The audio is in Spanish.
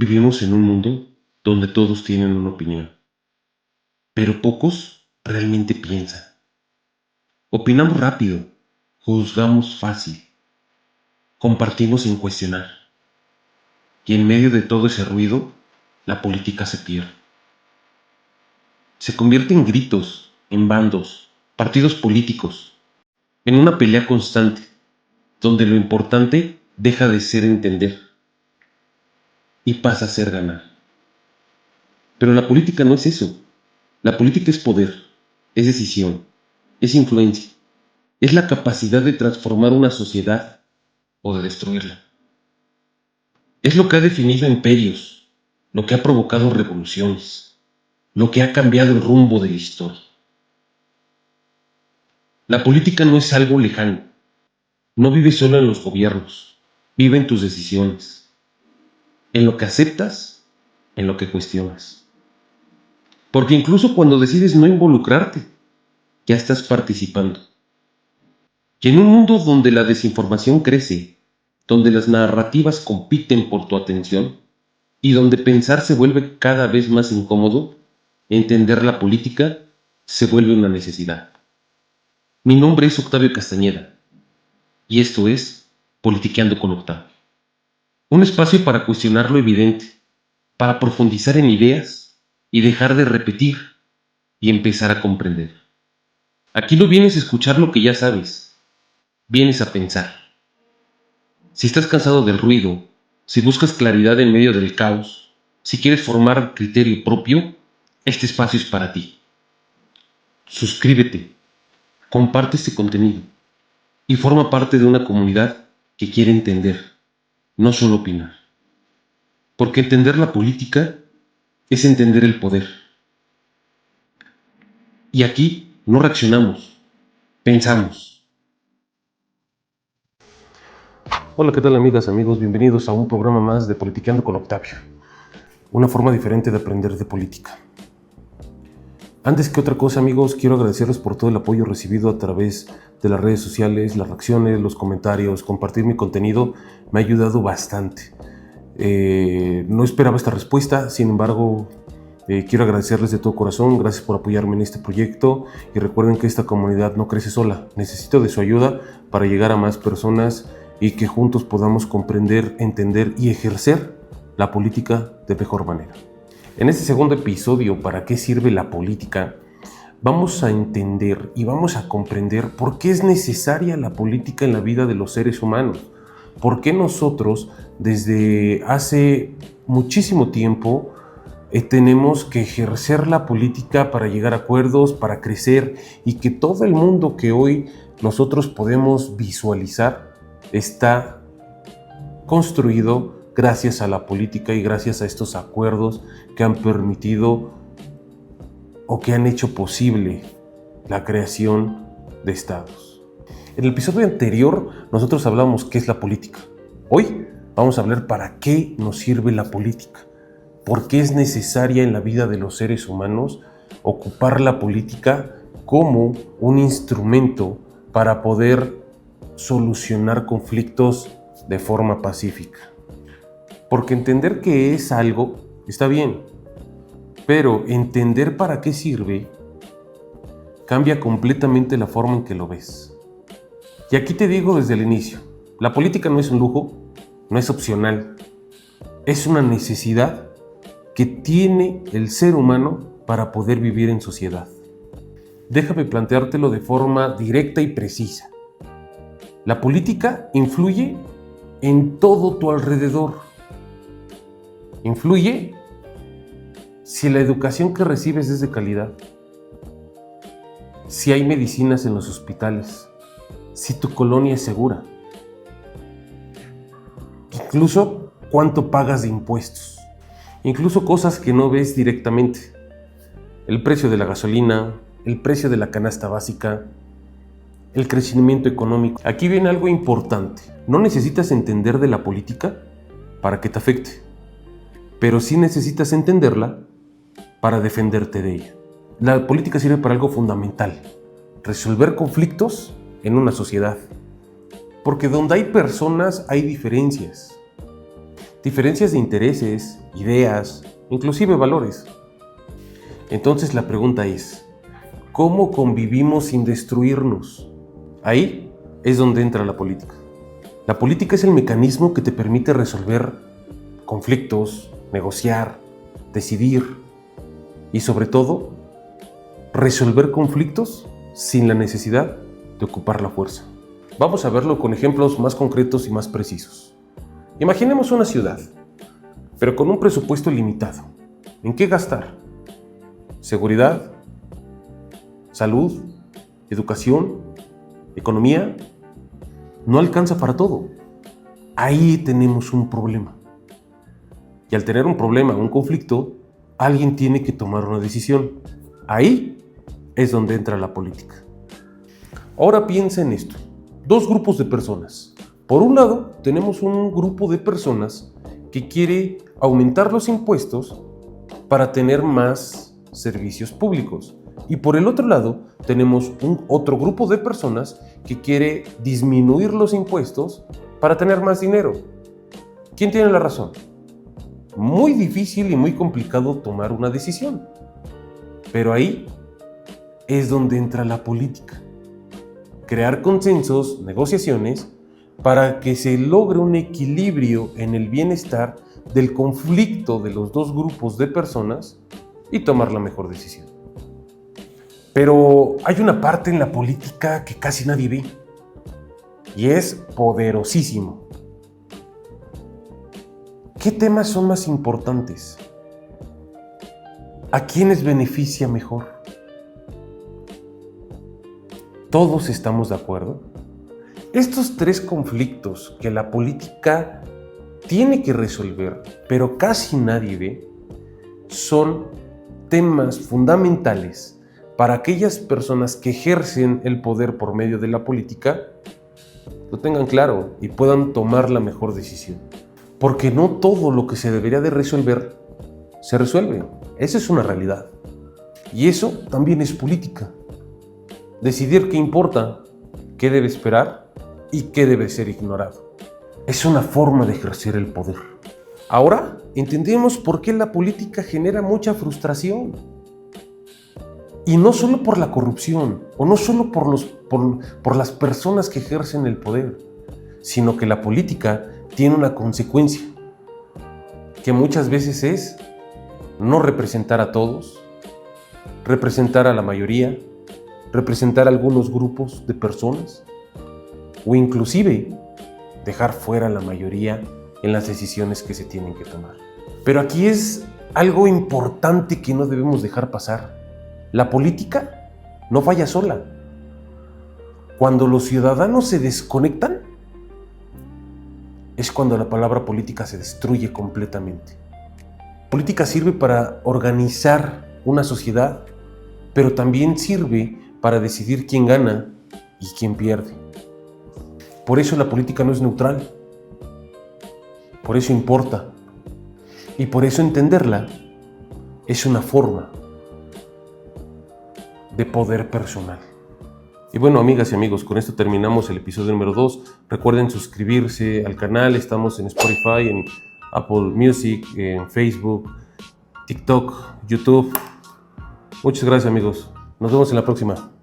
Vivimos en un mundo donde todos tienen una opinión, pero pocos realmente piensan. Opinamos rápido, juzgamos fácil, compartimos sin cuestionar. Y en medio de todo ese ruido, la política se pierde. Se convierte en gritos, en bandos, partidos políticos, en una pelea constante, donde lo importante deja de ser entender y pasa a ser ganar. Pero la política no es eso. La política es poder, es decisión, es influencia, es la capacidad de transformar una sociedad o de destruirla. Es lo que ha definido imperios, lo que ha provocado revoluciones, lo que ha cambiado el rumbo de la historia. La política no es algo lejano, no vive solo en los gobiernos, vive en tus decisiones, en lo que aceptas, en lo que cuestionas. Porque incluso cuando decides no involucrarte, ya estás participando. Y en un mundo donde la desinformación crece, donde las narrativas compiten por tu atención y donde pensar se vuelve cada vez más incómodo, entender la política se vuelve una necesidad. Mi nombre es Octavio Castañeda y esto es Politiqueando con Octavio. Un espacio para cuestionar lo evidente, para profundizar en ideas y dejar de repetir y empezar a comprender. Aquí no vienes a escuchar lo que ya sabes, vienes a pensar. Si estás cansado del ruido, si buscas claridad en medio del caos, si quieres formar criterio propio, este espacio es para ti. Suscríbete, comparte este contenido y forma parte de una comunidad que quiere entender, no solo opinar. Porque entender la política es entender el poder. Y aquí no reaccionamos, pensamos. Hola, ¿qué tal amigas, amigos? Bienvenidos a un programa más de Politiqueando con Octavio. Una forma diferente de aprender de política. Antes que otra cosa, amigos, quiero agradecerles por todo el apoyo recibido a través de las redes sociales, las reacciones, los comentarios, compartir mi contenido. Me ha ayudado bastante. No esperaba esta respuesta, sin embargo, quiero agradecerles de todo corazón. Gracias por apoyarme en este proyecto y recuerden que esta comunidad no crece sola. Necesito de su ayuda para llegar a más personas y que juntos podamos comprender, entender y ejercer la política de mejor manera. En este segundo episodio, ¿para qué sirve la política?, vamos a entender y vamos a comprender por qué es necesaria la política en la vida de los seres humanos. ¿Por qué nosotros, desde hace muchísimo tiempo, tenemos que ejercer la política para llegar a acuerdos, para crecer y que todo el mundo que hoy nosotros podemos visualizar está construido gracias a la política y gracias a estos acuerdos que han permitido o que han hecho posible la creación de estados? En el episodio anterior nosotros hablamos qué es la política. Hoy vamos a hablar para qué nos sirve la política, por qué es necesaria en la vida de los seres humanos ocupar la política como un instrumento para poder solucionar conflictos de forma pacífica. Porque entender qué es algo está bien, pero entender para qué sirve cambia completamente la forma en que lo ves. Y aquí te digo desde el inicio, la política no es un lujo, no es opcional, es una necesidad que tiene el ser humano para poder vivir en sociedad. Déjame planteártelo de forma directa y precisa. La política influye en todo tu alrededor. Influye si la educación que recibes es de calidad, si hay medicinas en los hospitales, si tu colonia es segura, incluso cuánto pagas de impuestos, incluso cosas que no ves directamente, el precio de la gasolina, el precio de la canasta básica, el crecimiento económico. Aquí viene algo importante. No necesitas entender de la política para que te afecte, pero sí necesitas entenderla para defenderte de ella. La política sirve para algo fundamental: resolver conflictos en una sociedad. Porque donde hay personas hay diferencias. diferencias de intereses, ideas, inclusive valores. Entonces la pregunta es, ¿cómo convivimos sin destruirnos? Ahí es donde entra la política. La política es el mecanismo que te permite resolver conflictos, negociar, decidir y sobre todo, resolver conflictos sin la necesidad de ocupar la fuerza. Vamos a verlo con ejemplos más concretos y más precisos. Imaginemos una ciudad, pero con un presupuesto limitado. ¿En qué gastar? ¿Seguridad? ¿Salud? ¿Educación? ¿Economía? No alcanza para todo. Ahí tenemos un problema. Y al tener un problema, un conflicto, alguien tiene que tomar una decisión. Ahí es donde entra la política. Ahora piensa en esto. Dos grupos de personas. Por un lado, tenemos un grupo de personas que quiere aumentar los impuestos para tener más servicios públicos. Y por el otro lado, tenemos otro grupo de personas que quiere disminuir los impuestos para tener más dinero. ¿Quién tiene la razón? Muy difícil y muy complicado tomar una decisión. Pero ahí es donde entra la política. Crear consensos, negociaciones, para que se logre un equilibrio en el bienestar del conflicto de los dos grupos de personas y tomar la mejor decisión. Pero hay una parte en la política que casi nadie ve y es poderosísimo. ¿Qué temas son más importantes? ¿A quiénes beneficia mejor? ¿Todos estamos de acuerdo? Estos tres conflictos que la política tiene que resolver, pero casi nadie ve, son temas fundamentales para aquellas personas que ejercen el poder por medio de la política, lo tengan claro y puedan tomar la mejor decisión. Porque no todo lo que se debería de resolver, se resuelve. Esa es una realidad. Y eso también es política. Decidir qué importa, qué debe esperar y qué debe ser ignorado. Es una forma de ejercer el poder. Ahora entendemos por qué la política genera mucha frustración. Y no solo por la corrupción, o no solo por las personas que ejercen el poder, sino que la política tiene una consecuencia, que muchas veces es no representar a todos, representar a la mayoría, representar a algunos grupos de personas, o inclusive dejar fuera a la mayoría en las decisiones que se tienen que tomar. Pero aquí es algo importante que no debemos dejar pasar. La política no falla sola. Cuando los ciudadanos se desconectan, es cuando la palabra política se destruye completamente. Política sirve para organizar una sociedad, pero también sirve para decidir quién gana y quién pierde. Por eso la política no es neutral. Por eso importa. Y por eso entenderla es una forma de poder personal. Y bueno, amigas y amigos, con esto terminamos el episodio número 2. Recuerden suscribirse al canal. Estamos en Spotify, en Apple Music, en Facebook, TikTok, YouTube. Muchas gracias, amigos. Nos vemos en la próxima.